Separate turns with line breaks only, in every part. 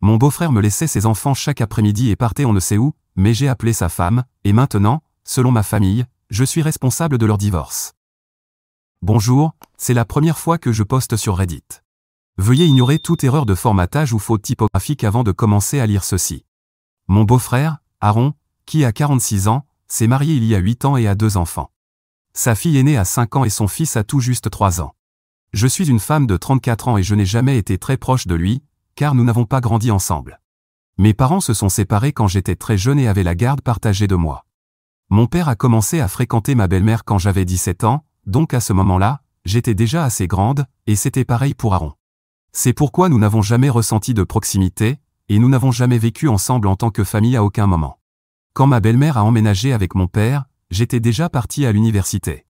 Mon beau-frère me laissait ses enfants chaque après-midi et partait on ne sait où, mais j'ai appelé sa femme, et maintenant, selon ma famille, je suis responsable de leur divorce. Bonjour, c'est la première fois que je poste sur Reddit. Veuillez ignorer toute erreur de formatage ou faute typographique avant de commencer à lire ceci. Mon beau-frère, Aaron, qui a 46 ans, s'est marié il y a 8 ans et a 2 enfants. Sa fille est née à 5 ans et son fils a tout juste 3 ans. Je suis une femme de 34 ans et je n'ai jamais été très proche de lui, car nous n'avons pas grandi ensemble. Mes parents se sont séparés quand j'étais très jeune et avaient la garde partagée de moi. Mon père a commencé à fréquenter ma belle-mère quand j'avais 17 ans, donc à ce moment-là, j'étais déjà assez grande, et c'était pareil pour Aaron. C'est pourquoi nous n'avons jamais ressenti de proximité, et nous n'avons jamais vécu ensemble en tant que famille à aucun moment. Quand ma belle-mère a emménagé avec mon père, j'étais déjà parti à l'université.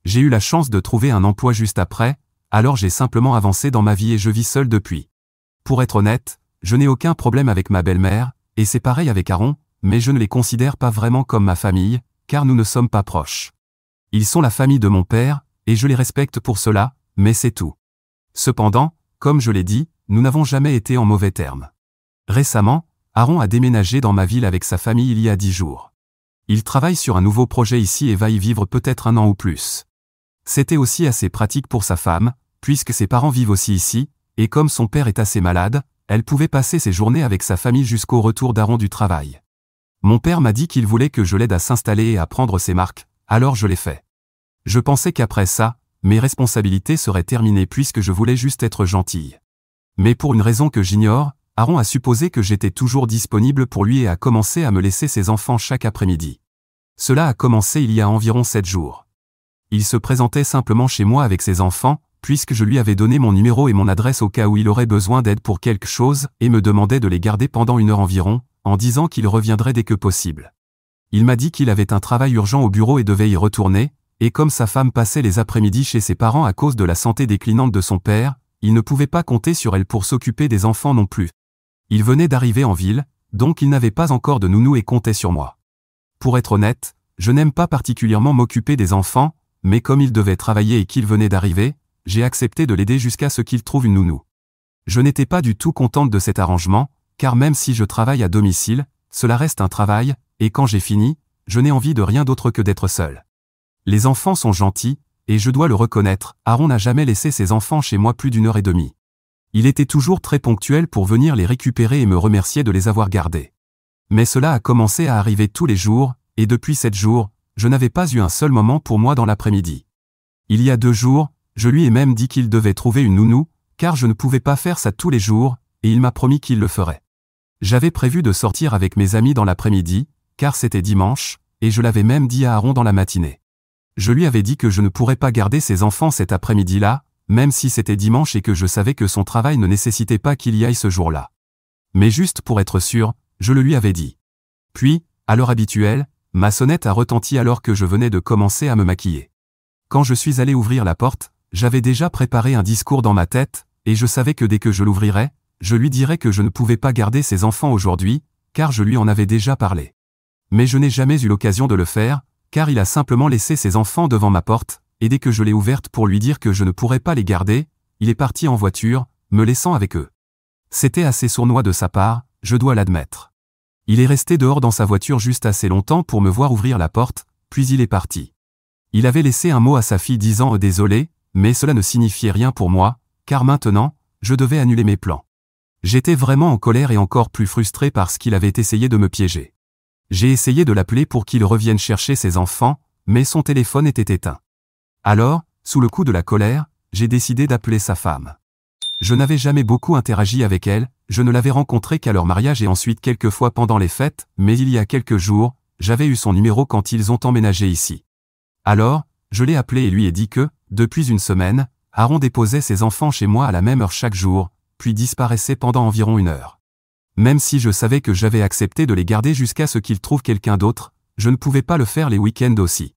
J'ai eu la chance de trouver un emploi juste après, alors j'ai simplement avancé dans ma vie et je vis seul depuis. Pour être honnête, je n'ai aucun problème avec ma belle-mère, et c'est pareil avec Aaron, mais je ne les considère pas vraiment comme ma famille, car nous ne sommes pas proches. Ils sont la famille de mon père, et je les respecte pour cela, mais c'est tout. Cependant, comme je l'ai dit, nous n'avons jamais été en mauvais termes. Récemment, Aaron a déménagé dans ma ville avec sa famille il y a 10 jours. Il travaille sur un nouveau projet ici et va y vivre peut-être 1 an ou plus. C'était aussi assez pratique pour sa femme, puisque ses parents vivent aussi ici, et comme son père est assez malade, elle pouvait passer ses journées avec sa famille jusqu'au retour d'Aaron du travail. Mon père m'a dit qu'il voulait que je l'aide à s'installer et à prendre ses marques, alors je l'ai fait. Je pensais qu'après ça, mes responsabilités seraient terminées puisque je voulais juste être gentille. Mais pour une raison que j'ignore, Aaron a supposé que j'étais toujours disponible pour lui et a commencé à me laisser ses enfants chaque après-midi. Cela a commencé il y a environ 7 jours. Il se présentait simplement chez moi avec ses enfants, puisque je lui avais donné mon numéro et mon adresse au cas où il aurait besoin d'aide pour quelque chose, et me demandait de les garder pendant 1 heure environ, en disant qu'il reviendrait dès que possible. Il m'a dit qu'il avait un travail urgent au bureau et devait y retourner, et comme sa femme passait les après-midi chez ses parents à cause de la santé déclinante de son père, il ne pouvait pas compter sur elle pour s'occuper des enfants non plus. Il venait d'arriver en ville, donc il n'avait pas encore de nounou et comptait sur moi. Pour être honnête, je n'aime pas particulièrement m'occuper des enfants, mais comme il devait travailler et qu'il venait d'arriver, j'ai accepté de l'aider jusqu'à ce qu'il trouve une nounou. Je n'étais pas du tout contente de cet arrangement, car même si je travaille à domicile, cela reste un travail, et quand j'ai fini, je n'ai envie de rien d'autre que d'être seul. Les enfants sont gentils, et je dois le reconnaître, Aaron n'a jamais laissé ses enfants chez moi plus d'1 heure et demie. Il était toujours très ponctuel pour venir les récupérer et me remercier de les avoir gardés. Mais cela a commencé à arriver tous les jours, et depuis 7 jours, je n'avais pas eu un seul moment pour moi dans l'après-midi. Il y a 2 jours, je lui ai même dit qu'il devait trouver une nounou, car je ne pouvais pas faire ça tous les jours, et il m'a promis qu'il le ferait. J'avais prévu de sortir avec mes amis dans l'après-midi, car c'était dimanche, et je l'avais même dit à Aaron dans la matinée. Je lui avais dit que je ne pourrais pas garder ses enfants cet après-midi-là, même si c'était dimanche et que je savais que son travail ne nécessitait pas qu'il y aille ce jour-là. Mais juste pour être sûr, je le lui avais dit. Puis, à l'heure habituelle, ma sonnette a retenti alors que je venais de commencer à me maquiller. Quand je suis allé ouvrir la porte, j'avais déjà préparé un discours dans ma tête, et je savais que dès que je l'ouvrirais, je lui dirais que je ne pouvais pas garder ses enfants aujourd'hui, car je lui en avais déjà parlé. Mais je n'ai jamais eu l'occasion de le faire, car il a simplement laissé ses enfants devant ma porte, et dès que je l'ai ouverte pour lui dire que je ne pourrais pas les garder, il est parti en voiture, me laissant avec eux. C'était assez sournois de sa part, je dois l'admettre. Il est resté dehors dans sa voiture juste assez longtemps pour me voir ouvrir la porte, puis il est parti. Il avait laissé un mot à sa fille disant « désolé », mais cela ne signifiait rien pour moi, car maintenant, je devais annuler mes plans. J'étais vraiment en colère et encore plus frustré parce qu'il avait essayé de me piéger. J'ai essayé de l'appeler pour qu'il revienne chercher ses enfants, mais son téléphone était éteint. Alors, sous le coup de la colère, j'ai décidé d'appeler sa femme. Je n'avais jamais beaucoup interagi avec elle, je ne l'avais rencontrée qu'à leur mariage et ensuite quelques fois pendant les fêtes, mais il y a quelques jours, j'avais eu son numéro quand ils ont emménagé ici. Alors, je l'ai appelé et lui ai dit que, depuis 1 semaine, Aaron déposait ses enfants chez moi à la même heure chaque jour, puis disparaissait pendant environ 1 heure. Même si je savais que j'avais accepté de les garder jusqu'à ce qu'il trouve quelqu'un d'autre, je ne pouvais pas le faire les week-ends aussi.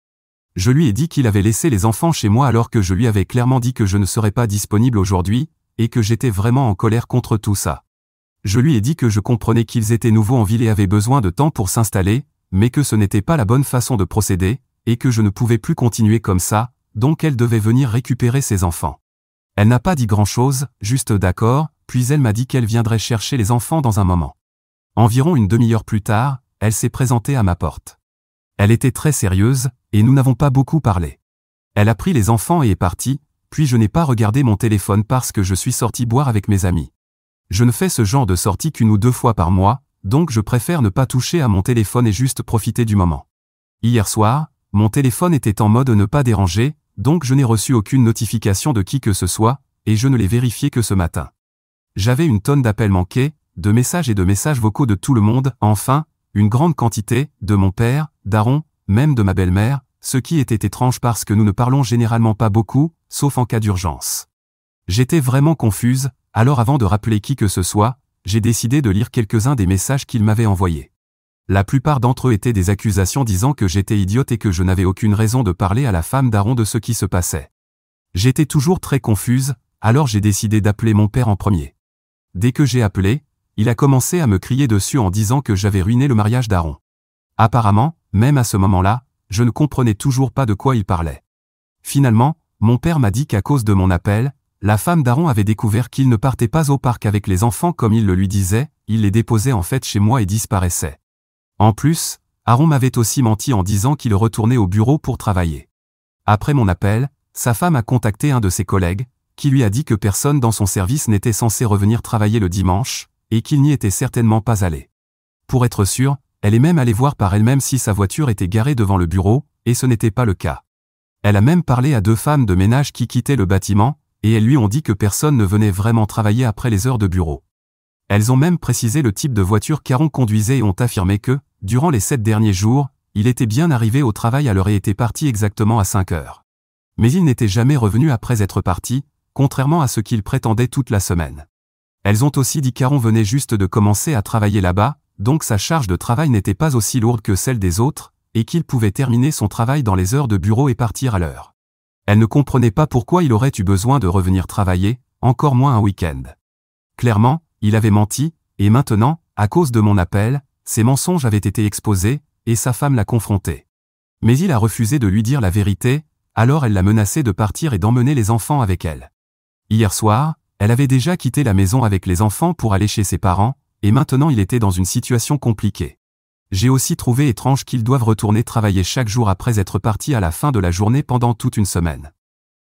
Je lui ai dit qu'il avait laissé les enfants chez moi alors que je lui avais clairement dit que je ne serais pas disponible aujourd'hui, et que j'étais vraiment en colère contre tout ça. Je lui ai dit que je comprenais qu'ils étaient nouveaux en ville et avaient besoin de temps pour s'installer, mais que ce n'était pas la bonne façon de procéder, et que je ne pouvais plus continuer comme ça, donc elle devait venir récupérer ses enfants. Elle n'a pas dit grand-chose, juste d'accord, puis elle m'a dit qu'elle viendrait chercher les enfants dans un moment. Environ une demi-heure plus tard, elle s'est présentée à ma porte. Elle était très sérieuse, et nous n'avons pas beaucoup parlé. Elle a pris les enfants et est partie, puis je n'ai pas regardé mon téléphone parce que je suis sorti boire avec mes amis. Je ne fais ce genre de sortie qu'une ou deux fois par mois, donc je préfère ne pas toucher à mon téléphone et juste profiter du moment. Hier soir, mon téléphone était en mode ne pas déranger, donc je n'ai reçu aucune notification de qui que ce soit, et je ne l'ai vérifié que ce matin. J'avais une tonne d'appels manqués, de messages et de messages vocaux de tout le monde, enfin, une grande quantité, de mon père, d'Aaron, même de ma belle-mère, ce qui était étrange parce que nous ne parlons généralement pas beaucoup, sauf en cas d'urgence. J'étais vraiment confuse, alors avant de rappeler qui que ce soit, j'ai décidé de lire quelques-uns des messages qu'il m'avait envoyés. La plupart d'entre eux étaient des accusations disant que j'étais idiote et que je n'avais aucune raison de parler à la femme d'Aaron de ce qui se passait. J'étais toujours très confuse, alors j'ai décidé d'appeler mon père en premier. Dès que j'ai appelé, il a commencé à me crier dessus en disant que j'avais ruiné le mariage d'Aaron. Apparemment, même à ce moment-là, je ne comprenais toujours pas de quoi il parlait. Finalement, mon père m'a dit qu'à cause de mon appel, la femme d'Aaron avait découvert qu'il ne partait pas au parc avec les enfants comme il le lui disait, il les déposait en fait chez moi et disparaissait. En plus, Aaron m'avait aussi menti en disant qu'il retournait au bureau pour travailler. Après mon appel, sa femme a contacté un de ses collègues, qui lui a dit que personne dans son service n'était censé revenir travailler le dimanche, et qu'il n'y était certainement pas allé. Pour être sûre, elle est même allée voir par elle-même si sa voiture était garée devant le bureau, et ce n'était pas le cas. Elle a même parlé à deux femmes de ménage qui quittaient le bâtiment, et elles lui ont dit que personne ne venait vraiment travailler après les heures de bureau. Elles ont même précisé le type de voiture qu'Aaron conduisait et ont affirmé que, durant les 7 derniers jours, il était bien arrivé au travail à l'heure et était parti exactement à 5 heures. Mais il n'était jamais revenu après être parti, contrairement à ce qu'il prétendait toute la semaine. Elles ont aussi dit qu'Aaron venait juste de commencer à travailler là-bas, donc sa charge de travail n'était pas aussi lourde que celle des autres, et qu'il pouvait terminer son travail dans les heures de bureau et partir à l'heure. Elle ne comprenait pas pourquoi il aurait eu besoin de revenir travailler, encore moins un week-end. Clairement, il avait menti, et maintenant, à cause de mon appel, ses mensonges avaient été exposés, et sa femme l'a confronté. Mais il a refusé de lui dire la vérité, alors elle l'a menacé de partir et d'emmener les enfants avec elle. Hier soir, elle avait déjà quitté la maison avec les enfants pour aller chez ses parents, et maintenant il était dans une situation compliquée. J'ai aussi trouvé étrange qu'ils doivent retourner travailler chaque jour après être partis à la fin de la journée pendant toute une semaine.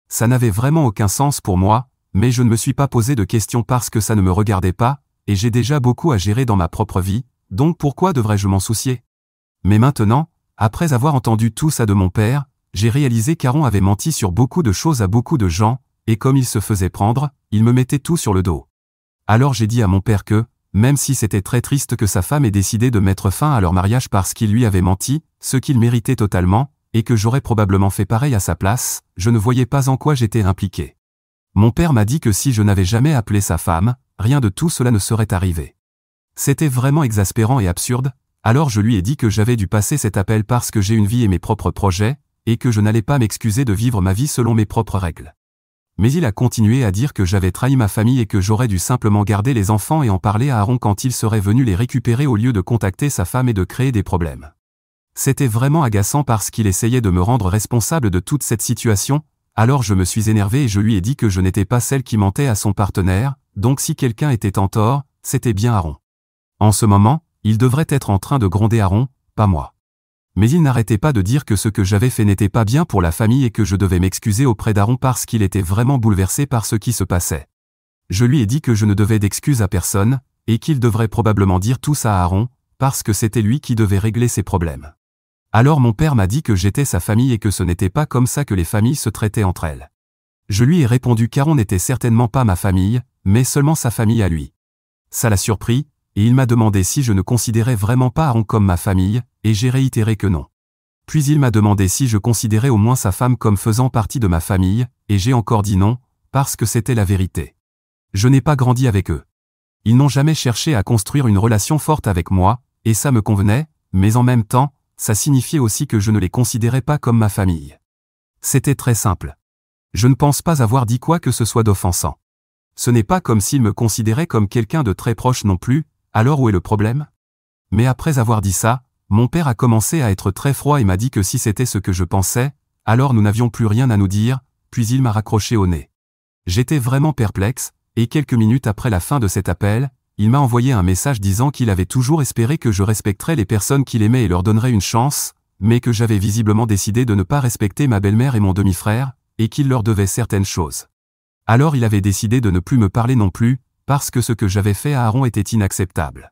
Ça n'avait vraiment aucun sens pour moi, mais je ne me suis pas posé de questions parce que ça ne me regardait pas, et j'ai déjà beaucoup à gérer dans ma propre vie, donc pourquoi devrais-je m'en soucier? Mais maintenant, après avoir entendu tout ça de mon père, j'ai réalisé qu'Aaron avait menti sur beaucoup de choses à beaucoup de gens, et comme il se faisait prendre, il me mettait tout sur le dos. Alors j'ai dit à mon père que, même si c'était très triste que sa femme ait décidé de mettre fin à leur mariage parce qu'il lui avait menti, ce qu'il méritait totalement, et que j'aurais probablement fait pareil à sa place, je ne voyais pas en quoi j'étais impliqué. Mon père m'a dit que si je n'avais jamais appelé sa femme, rien de tout cela ne serait arrivé. C'était vraiment exaspérant et absurde, alors je lui ai dit que j'avais dû passer cet appel parce que j'ai une vie et mes propres projets, et que je n'allais pas m'excuser de vivre ma vie selon mes propres règles. Mais il a continué à dire que j'avais trahi ma famille et que j'aurais dû simplement garder les enfants et en parler à Aaron quand il serait venu les récupérer au lieu de contacter sa femme et de créer des problèmes. C'était vraiment agaçant parce qu'il essayait de me rendre responsable de toute cette situation, alors je me suis énervé et je lui ai dit que je n'étais pas celle qui mentait à son partenaire, donc si quelqu'un était en tort, c'était bien Aaron. En ce moment, il devrait être en train de gronder Aaron, pas moi. Mais il n'arrêtait pas de dire que ce que j'avais fait n'était pas bien pour la famille et que je devais m'excuser auprès d'Aaron parce qu'il était vraiment bouleversé par ce qui se passait. Je lui ai dit que je ne devais d'excuses à personne, et qu'il devrait probablement dire tout ça à Aaron, parce que c'était lui qui devait régler ses problèmes. Alors mon père m'a dit que j'étais sa famille et que ce n'était pas comme ça que les familles se traitaient entre elles. Je lui ai répondu qu'Aaron n'était certainement pas ma famille, mais seulement sa famille à lui. Ça l'a surpris, et il m'a demandé si je ne considérais vraiment pas Aaron comme ma famille, et j'ai réitéré que non. Puis il m'a demandé si je considérais au moins sa femme comme faisant partie de ma famille, et j'ai encore dit non, parce que c'était la vérité. Je n'ai pas grandi avec eux. Ils n'ont jamais cherché à construire une relation forte avec moi, et ça me convenait, mais en même temps, ça signifiait aussi que je ne les considérais pas comme ma famille. C'était très simple. Je ne pense pas avoir dit quoi que ce soit d'offensant. Ce n'est pas comme s'ils me considéraient comme quelqu'un de très proche non plus, alors où est le problème? Mais après avoir dit ça, mon père a commencé à être très froid et m'a dit que si c'était ce que je pensais, alors nous n'avions plus rien à nous dire, puis il m'a raccroché au nez. J'étais vraiment perplexe, et quelques minutes après la fin de cet appel, il m'a envoyé un message disant qu'il avait toujours espéré que je respecterais les personnes qu'il aimait et leur donnerais une chance, mais que j'avais visiblement décidé de ne pas respecter ma belle-mère et mon demi-frère, et qu'il leur devait certaines choses. Alors il avait décidé de ne plus me parler non plus, parce que ce que j'avais fait à Aaron était inacceptable.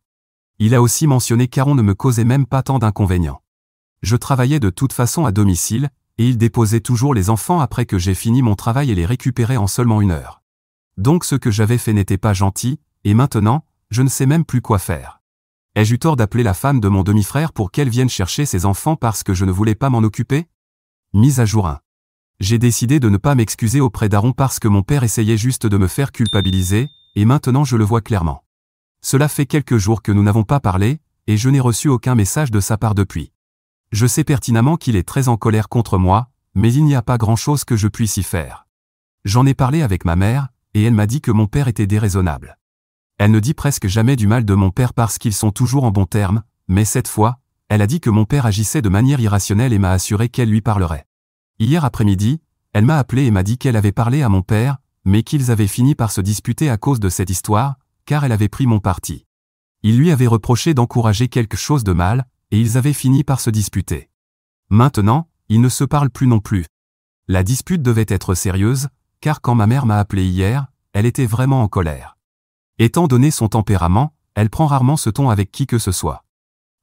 Il a aussi mentionné qu'Aaron ne me causait même pas tant d'inconvénients. Je travaillais de toute façon à domicile, et il déposait toujours les enfants après que j'ai fini mon travail et les récupérait en seulement 1 heure. Donc ce que j'avais fait n'était pas gentil, et maintenant, je ne sais même plus quoi faire. Ai-je eu tort d'appeler la femme de mon demi-frère pour qu'elle vienne chercher ses enfants parce que je ne voulais pas m'en occuper? Mise à jour 1. J'ai décidé de ne pas m'excuser auprès d'Aaron parce que mon père essayait juste de me faire culpabiliser, et maintenant je le vois clairement. Cela fait quelques jours que nous n'avons pas parlé, et je n'ai reçu aucun message de sa part depuis. Je sais pertinemment qu'il est très en colère contre moi, mais il n'y a pas grand-chose que je puisse y faire. J'en ai parlé avec ma mère, et elle m'a dit que mon père était déraisonnable. Elle ne dit presque jamais du mal de mon père parce qu'ils sont toujours en bons termes, mais cette fois, elle a dit que mon père agissait de manière irrationnelle et m'a assuré qu'elle lui parlerait. Hier après-midi, elle m'a appelé et m'a dit qu'elle avait parlé à mon père, mais qu'ils avaient fini par se disputer à cause de cette histoire, car elle avait pris mon parti. Il lui avait reproché d'encourager quelque chose de mal, et ils avaient fini par se disputer. Maintenant, ils ne se parlent plus non plus. La dispute devait être sérieuse, car quand ma mère m'a appelé hier, elle était vraiment en colère. Étant donné son tempérament, elle prend rarement ce ton avec qui que ce soit.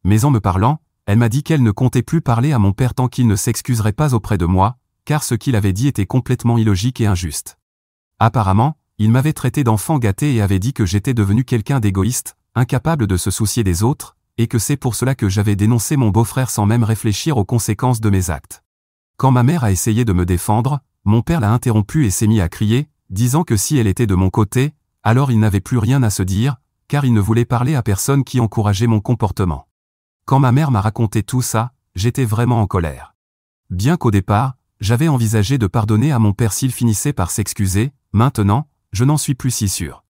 Mais en me parlant, elle m'a dit qu'elle ne comptait plus parler à mon père tant qu'il ne s'excuserait pas auprès de moi, car ce qu'il avait dit était complètement illogique et injuste. Apparemment, il m'avait traité d'enfant gâté et avait dit que j'étais devenu quelqu'un d'égoïste, incapable de se soucier des autres, et que c'est pour cela que j'avais dénoncé mon beau-frère sans même réfléchir aux conséquences de mes actes. Quand ma mère a essayé de me défendre, mon père l'a interrompue et s'est mis à crier, disant que si elle était de mon côté, alors il n'avait plus rien à se dire, car il ne voulait parler à personne qui encourageait mon comportement. Quand ma mère m'a raconté tout ça, j'étais vraiment en colère. Bien qu'au départ, j'avais envisagé de pardonner à mon père s'il finissait par s'excuser, maintenant, je n'en suis plus si sûr.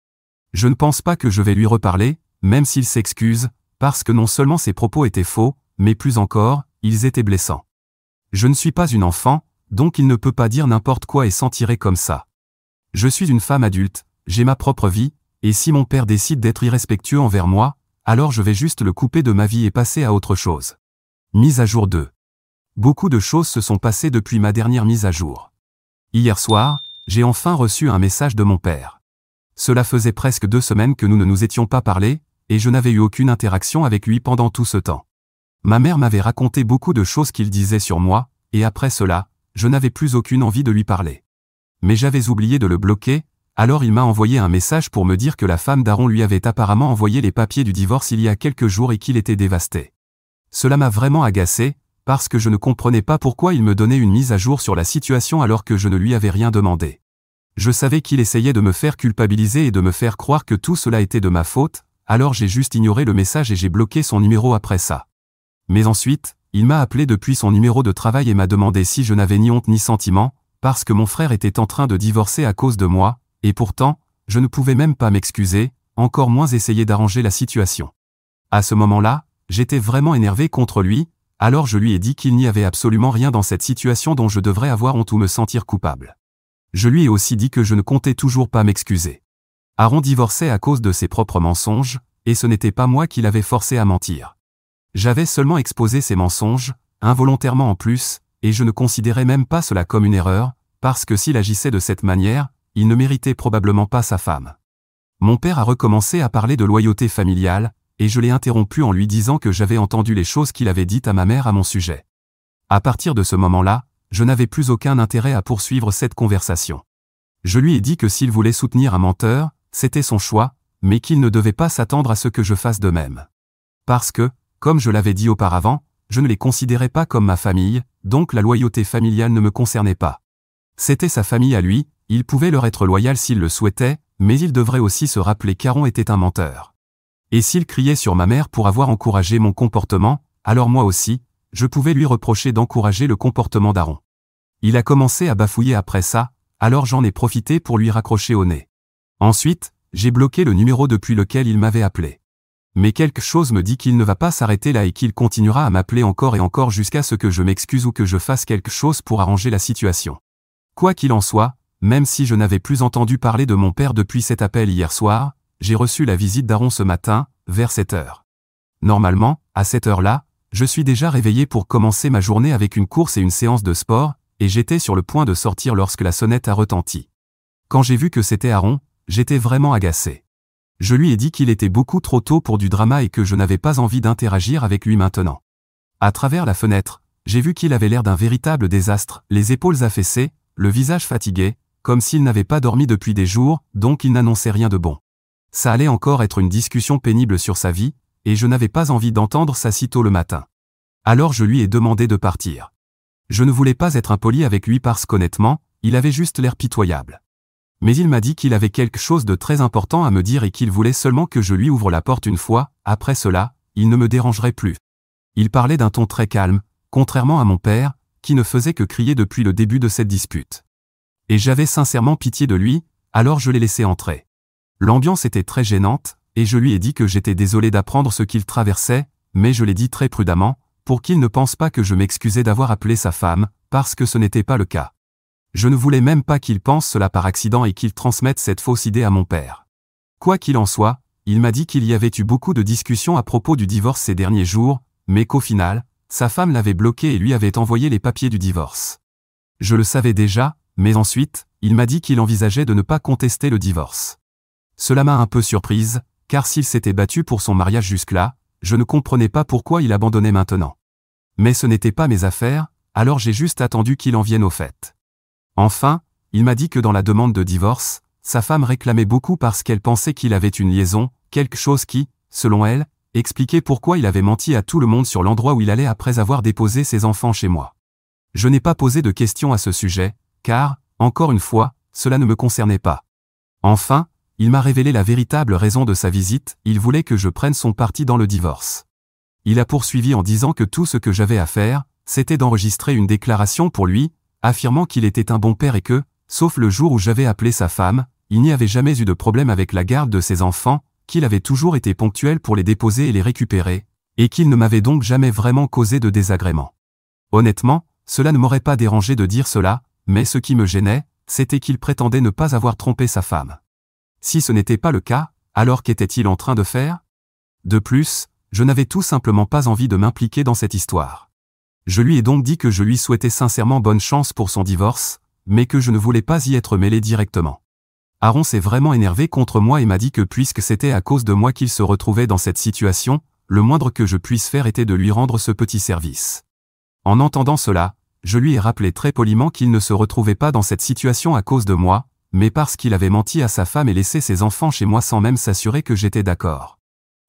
Je ne pense pas que je vais lui reparler, même s'il s'excuse, parce que non seulement ses propos étaient faux, mais plus encore, ils étaient blessants. Je ne suis pas une enfant, donc il ne peut pas dire n'importe quoi et s'en tirer comme ça. Je suis une femme adulte, j'ai ma propre vie, et si mon père décide d'être irrespectueux envers moi, alors je vais juste le couper de ma vie et passer à autre chose. Mise à jour 2. Beaucoup de choses se sont passées depuis ma dernière mise à jour. Hier soir, j'ai enfin reçu un message de mon père. Cela faisait presque 2 semaines que nous ne nous étions pas parlé, et je n'avais eu aucune interaction avec lui pendant tout ce temps. Ma mère m'avait raconté beaucoup de choses qu'il disait sur moi, et après cela, je n'avais plus aucune envie de lui parler. Mais j'avais oublié de le bloquer, alors il m'a envoyé un message pour me dire que la femme d'Aaron lui avait apparemment envoyé les papiers du divorce il y a quelques jours et qu'il était dévasté. Cela m'a vraiment agacé, parce que je ne comprenais pas pourquoi il me donnait une mise à jour sur la situation alors que je ne lui avais rien demandé. Je savais qu'il essayait de me faire culpabiliser et de me faire croire que tout cela était de ma faute, alors j'ai juste ignoré le message et j'ai bloqué son numéro après ça. Mais ensuite, il m'a appelé depuis son numéro de travail et m'a demandé si je n'avais ni honte ni sentiment, parce que mon frère était en train de divorcer à cause de moi, et pourtant, je ne pouvais même pas m'excuser, encore moins essayer d'arranger la situation. À ce moment-là, j'étais vraiment énervé contre lui, alors je lui ai dit qu'il n'y avait absolument rien dans cette situation dont je devrais avoir honte ou me sentir coupable. Je lui ai aussi dit que je ne comptais toujours pas m'excuser. Aaron divorçait à cause de ses propres mensonges, et ce n'était pas moi qui l'avais forcé à mentir. J'avais seulement exposé ses mensonges, involontairement en plus, et je ne considérais même pas cela comme une erreur, parce que s'il agissait de cette manière, il ne méritait probablement pas sa femme. Mon père a recommencé à parler de loyauté familiale, et je l'ai interrompu en lui disant que j'avais entendu les choses qu'il avait dites à ma mère à mon sujet. À partir de ce moment-là, je n'avais plus aucun intérêt à poursuivre cette conversation. Je lui ai dit que s'il voulait soutenir un menteur, c'était son choix, mais qu'il ne devait pas s'attendre à ce que je fasse de même. Parce que, comme je l'avais dit auparavant, je ne les considérais pas comme ma famille, donc la loyauté familiale ne me concernait pas. C'était sa famille à lui, il pouvait leur être loyal s'il le souhaitait, mais il devrait aussi se rappeler qu'Aaron était un menteur. Et s'il criait sur ma mère pour avoir encouragé mon comportement, alors moi aussi, je pouvais lui reprocher d'encourager le comportement d'Aaron. Il a commencé à bafouiller après ça, alors j'en ai profité pour lui raccrocher au nez. Ensuite, j'ai bloqué le numéro depuis lequel il m'avait appelé. Mais quelque chose me dit qu'il ne va pas s'arrêter là et qu'il continuera à m'appeler encore et encore jusqu'à ce que je m'excuse ou que je fasse quelque chose pour arranger la situation. Quoi qu'il en soit, même si je n'avais plus entendu parler de mon père depuis cet appel hier soir, j'ai reçu la visite d'Aaron ce matin, vers 7 heures. Normalement, à cette heure-là, je suis déjà réveillé pour commencer ma journée avec une course et une séance de sport, et j'étais sur le point de sortir lorsque la sonnette a retenti. Quand j'ai vu que c'était Aaron, j'étais vraiment agacé. Je lui ai dit qu'il était beaucoup trop tôt pour du drama et que je n'avais pas envie d'interagir avec lui maintenant. À travers la fenêtre, j'ai vu qu'il avait l'air d'un véritable désastre, les épaules affaissées, le visage fatigué, comme s'il n'avait pas dormi depuis des jours, donc il n'annonçait rien de bon. Ça allait encore être une discussion pénible sur sa vie, et je n'avais pas envie d'entendre ça si tôt le matin. Alors je lui ai demandé de partir. Je ne voulais pas être impoli avec lui parce qu'honnêtement, il avait juste l'air pitoyable. Mais il m'a dit qu'il avait quelque chose de très important à me dire et qu'il voulait seulement que je lui ouvre la porte une fois, après cela, il ne me dérangerait plus. Il parlait d'un ton très calme, contrairement à mon père, qui ne faisait que crier depuis le début de cette dispute. Et j'avais sincèrement pitié de lui, alors je l'ai laissé entrer. L'ambiance était très gênante, et je lui ai dit que j'étais désolé d'apprendre ce qu'il traversait, mais je l'ai dit très prudemment, pour qu'il ne pense pas que je m'excusais d'avoir appelé sa femme, parce que ce n'était pas le cas. Je ne voulais même pas qu'il pense cela par accident et qu'il transmette cette fausse idée à mon père. Quoi qu'il en soit, il m'a dit qu'il y avait eu beaucoup de discussions à propos du divorce ces derniers jours, mais qu'au final, sa femme l'avait bloqué et lui avait envoyé les papiers du divorce. Je le savais déjà, mais ensuite, il m'a dit qu'il envisageait de ne pas contester le divorce. Cela m'a un peu surprise, car s'il s'était battu pour son mariage jusque-là, je ne comprenais pas pourquoi il abandonnait maintenant. Mais ce n'était pas mes affaires, alors j'ai juste attendu qu'il en vienne au fait. Enfin, il m'a dit que dans la demande de divorce, sa femme réclamait beaucoup parce qu'elle pensait qu'il avait une liaison, quelque chose qui, selon elle, expliquait pourquoi il avait menti à tout le monde sur l'endroit où il allait après avoir déposé ses enfants chez moi. Je n'ai pas posé de questions à ce sujet, car, encore une fois, cela ne me concernait pas. Enfin, il m'a révélé la véritable raison de sa visite, il voulait que je prenne son parti dans le divorce. Il a poursuivi en disant que tout ce que j'avais à faire, c'était d'enregistrer une déclaration pour lui, affirmant qu'il était un bon père et que, sauf le jour où j'avais appelé sa femme, il n'y avait jamais eu de problème avec la garde de ses enfants, qu'il avait toujours été ponctuel pour les déposer et les récupérer, et qu'il ne m'avait donc jamais vraiment causé de désagrément. Honnêtement, cela ne m'aurait pas dérangé de dire cela, mais ce qui me gênait, c'était qu'il prétendait ne pas avoir trompé sa femme. Si ce n'était pas le cas, alors qu'était-il en train de faire? De plus, je n'avais tout simplement pas envie de m'impliquer dans cette histoire. Je lui ai donc dit que je lui souhaitais sincèrement bonne chance pour son divorce, mais que je ne voulais pas y être mêlé directement. Aaron s'est vraiment énervé contre moi et m'a dit que puisque c'était à cause de moi qu'il se retrouvait dans cette situation, le moindre que je puisse faire était de lui rendre ce petit service. En entendant cela, je lui ai rappelé très poliment qu'il ne se retrouvait pas dans cette situation à cause de moi, mais parce qu'il avait menti à sa femme et laissé ses enfants chez moi sans même s'assurer que j'étais d'accord.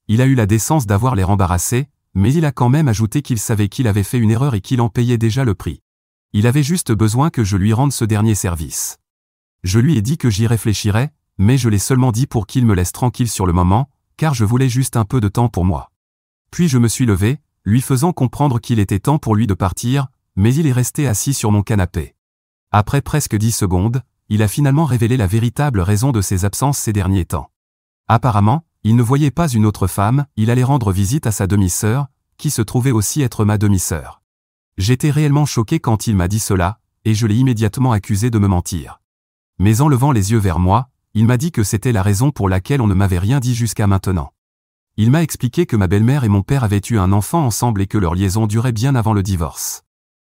Il a eu la décence d'avoir l'air embarrassé, mais il a quand même ajouté qu'il savait qu'il avait fait une erreur et qu'il en payait déjà le prix. Il avait juste besoin que je lui rende ce dernier service. Je lui ai dit que j'y réfléchirais, mais je l'ai seulement dit pour qu'il me laisse tranquille sur le moment, car je voulais juste un peu de temps pour moi. Puis je me suis levé, lui faisant comprendre qu'il était temps pour lui de partir, mais il est resté assis sur mon canapé. Après presque 10 secondes, il a finalement révélé la véritable raison de ses absences ces derniers temps. Apparemment, il ne voyait pas une autre femme, il allait rendre visite à sa demi-sœur, qui se trouvait aussi être ma demi-sœur. J'étais réellement choqué quand il m'a dit cela, et je l'ai immédiatement accusé de me mentir. Mais en levant les yeux vers moi, il m'a dit que c'était la raison pour laquelle on ne m'avait rien dit jusqu'à maintenant. Il m'a expliqué que ma belle-mère et mon père avaient eu un enfant ensemble et que leur liaison durait bien avant le divorce.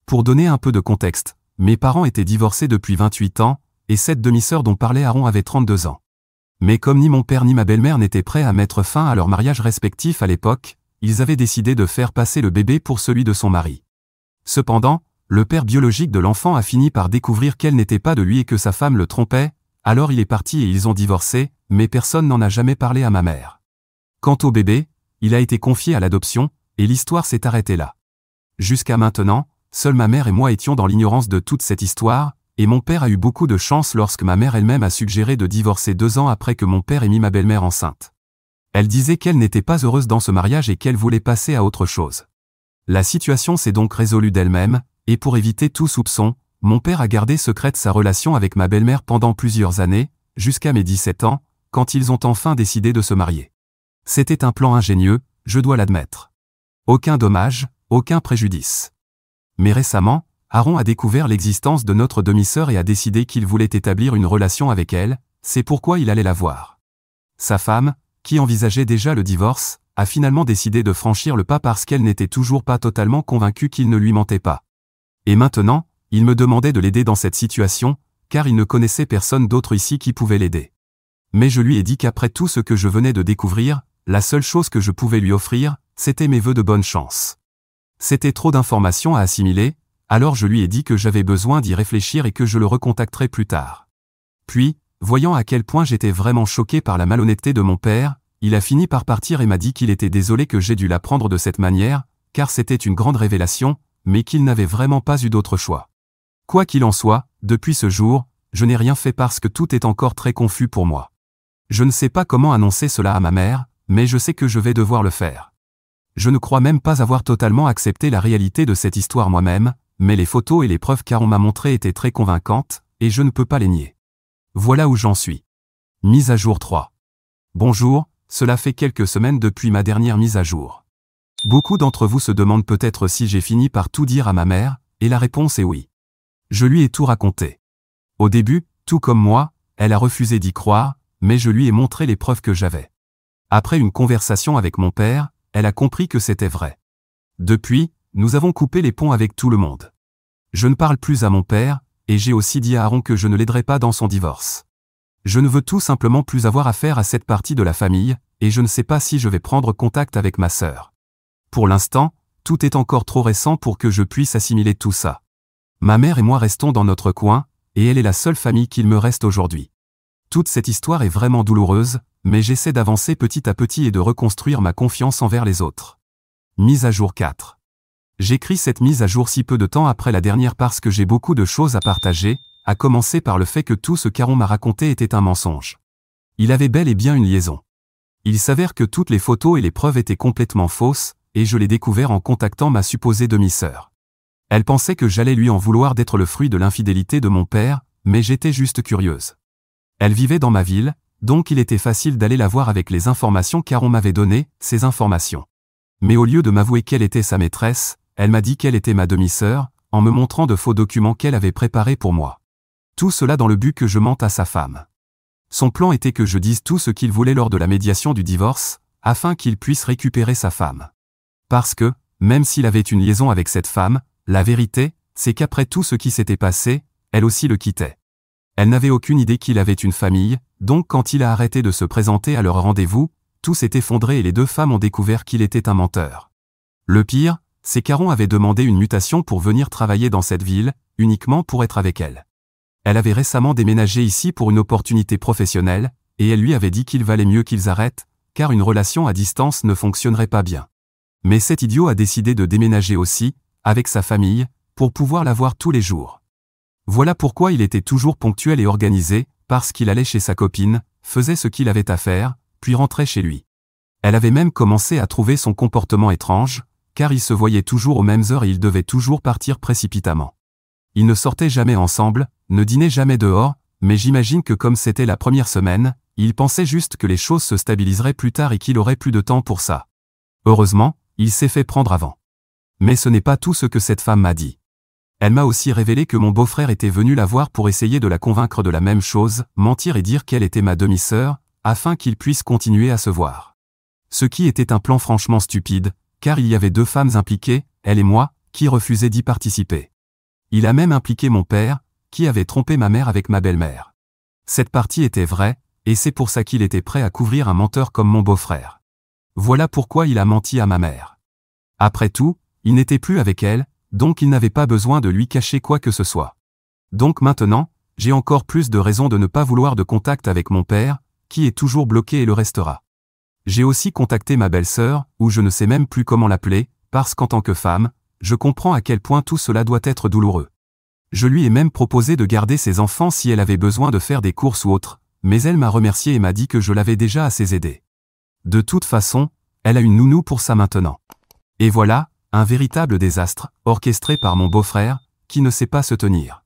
Pour donner un peu de contexte, mes parents étaient divorcés depuis 28 ans, et cette demi-sœur dont parlait Aaron avait 32 ans. Mais comme ni mon père ni ma belle-mère n'étaient prêts à mettre fin à leur mariage respectif à l'époque, ils avaient décidé de faire passer le bébé pour celui de son mari. Cependant, le père biologique de l'enfant a fini par découvrir qu'elle n'était pas de lui et que sa femme le trompait, alors il est parti et ils ont divorcé, mais personne n'en a jamais parlé à ma mère. Quant au bébé, il a été confié à l'adoption, et l'histoire s'est arrêtée là. Jusqu'à maintenant, seule ma mère et moi étions dans l'ignorance de toute cette histoire, et mon père a eu beaucoup de chance lorsque ma mère elle-même a suggéré de divorcer 2 ans après que mon père ait mis ma belle-mère enceinte. Elle disait qu'elle n'était pas heureuse dans ce mariage et qu'elle voulait passer à autre chose. La situation s'est donc résolue d'elle-même, et pour éviter tout soupçon, mon père a gardé secrète sa relation avec ma belle-mère pendant plusieurs années, jusqu'à mes 17 ans, quand ils ont enfin décidé de se marier. C'était un plan ingénieux, je dois l'admettre. Aucun dommage, aucun préjudice. Mais récemment, Aaron a découvert l'existence de notre demi-sœur et a décidé qu'il voulait établir une relation avec elle, c'est pourquoi il allait la voir. Sa femme, qui envisageait déjà le divorce, a finalement décidé de franchir le pas parce qu'elle n'était toujours pas totalement convaincue qu'il ne lui mentait pas. Et maintenant, il me demandait de l'aider dans cette situation, car il ne connaissait personne d'autre ici qui pouvait l'aider. Mais je lui ai dit qu'après tout ce que je venais de découvrir, la seule chose que je pouvais lui offrir, c'était mes vœux de bonne chance. C'était trop d'informations à assimiler, alors je lui ai dit que j'avais besoin d'y réfléchir et que je le recontacterais plus tard. Puis, voyant à quel point j'étais vraiment choqué par la malhonnêteté de mon père, il a fini par partir et m'a dit qu'il était désolé que j'ai dû l'apprendre de cette manière, car c'était une grande révélation, mais qu'il n'avait vraiment pas eu d'autre choix. Quoi qu'il en soit, depuis ce jour, je n'ai rien fait parce que tout est encore très confus pour moi. Je ne sais pas comment annoncer cela à ma mère, mais je sais que je vais devoir le faire. Je ne crois même pas avoir totalement accepté la réalité de cette histoire moi-même, mais les photos et les preuves qu'Aaron m'a montrées étaient très convaincantes, et je ne peux pas les nier. Voilà où j'en suis. Mise à jour 3. Bonjour, cela fait quelques semaines depuis ma dernière mise à jour. Beaucoup d'entre vous se demandent peut-être si j'ai fini par tout dire à ma mère, et la réponse est oui. Je lui ai tout raconté. Au début, tout comme moi, elle a refusé d'y croire, mais je lui ai montré les preuves que j'avais. Après une conversation avec mon père, elle a compris que c'était vrai. Depuis, nous avons coupé les ponts avec tout le monde. Je ne parle plus à mon père, et j'ai aussi dit à Aaron que je ne l'aiderai pas dans son divorce. Je ne veux tout simplement plus avoir affaire à cette partie de la famille, et je ne sais pas si je vais prendre contact avec ma sœur. Pour l'instant, tout est encore trop récent pour que je puisse assimiler tout ça. Ma mère et moi restons dans notre coin, et elle est la seule famille qu'il me reste aujourd'hui. Toute cette histoire est vraiment douloureuse, mais j'essaie d'avancer petit à petit et de reconstruire ma confiance envers les autres. Mise à jour 4. J'écris cette mise à jour si peu de temps après la dernière parce que j'ai beaucoup de choses à partager, à commencer par le fait que tout ce qu'Aaron m'a raconté était un mensonge. Il avait bel et bien une liaison. Il s'avère que toutes les photos et les preuves étaient complètement fausses, et je l'ai découvert en contactant ma supposée demi-sœur. Elle pensait que j'allais lui en vouloir d'être le fruit de l'infidélité de mon père, mais j'étais juste curieuse. Elle vivait dans ma ville, donc il était facile d'aller la voir avec les informations qu'Aaron m'avait données, ces informations. Mais au lieu de m'avouer qu'elle était sa maîtresse, elle m'a dit qu'elle était ma demi-sœur, en me montrant de faux documents qu'elle avait préparés pour moi. Tout cela dans le but que je mente à sa femme. Son plan était que je dise tout ce qu'il voulait lors de la médiation du divorce, afin qu'il puisse récupérer sa femme. Parce que, même s'il avait une liaison avec cette femme, la vérité, c'est qu'après tout ce qui s'était passé, elle aussi le quittait. Elle n'avait aucune idée qu'il avait une famille, donc quand il a arrêté de se présenter à leur rendez-vous, tout s'est effondré et les deux femmes ont découvert qu'il était un menteur. Le pire, c'est qu'Aaron avait demandé une mutation pour venir travailler dans cette ville, uniquement pour être avec elle. Elle avait récemment déménagé ici pour une opportunité professionnelle, et elle lui avait dit qu'il valait mieux qu'ils arrêtent, car une relation à distance ne fonctionnerait pas bien. Mais cet idiot a décidé de déménager aussi, avec sa famille, pour pouvoir la voir tous les jours. Voilà pourquoi il était toujours ponctuel et organisé, parce qu'il allait chez sa copine, faisait ce qu'il avait à faire, puis rentrait chez lui. Elle avait même commencé à trouver son comportement étrange, car ils se voyaient toujours aux mêmes heures et ils devaient toujours partir précipitamment. Ils ne sortaient jamais ensemble, ne dînaient jamais dehors, mais j'imagine que comme c'était la première semaine, il pensait juste que les choses se stabiliseraient plus tard et qu'il aurait plus de temps pour ça. Heureusement, il s'est fait prendre avant. Mais ce n'est pas tout ce que cette femme m'a dit. Elle m'a aussi révélé que mon beau-frère était venu la voir pour essayer de la convaincre de la même chose, mentir et dire qu'elle était ma demi-sœur, afin qu'ils puissent continuer à se voir. Ce qui était un plan franchement stupide, car il y avait deux femmes impliquées, elle et moi, qui refusaient d'y participer. Il a même impliqué mon père, qui avait trompé ma mère avec ma belle-mère. Cette partie était vraie, et c'est pour ça qu'il était prêt à couvrir un menteur comme mon beau-frère. Voilà pourquoi il a menti à ma mère. Après tout, il n'était plus avec elle, donc il n'avait pas besoin de lui cacher quoi que ce soit. Donc maintenant, j'ai encore plus de raisons de ne pas vouloir de contact avec mon père, qui est toujours bloqué et le restera. J'ai aussi contacté ma belle-sœur, ou je ne sais même plus comment l'appeler, parce qu'en tant que femme, je comprends à quel point tout cela doit être douloureux. Je lui ai même proposé de garder ses enfants si elle avait besoin de faire des courses ou autre, mais elle m'a remercié et m'a dit que je l'avais déjà assez aidée. De toute façon, elle a une nounou pour ça maintenant. Et voilà, un véritable désastre, orchestré par mon beau-frère, qui ne sait pas se tenir.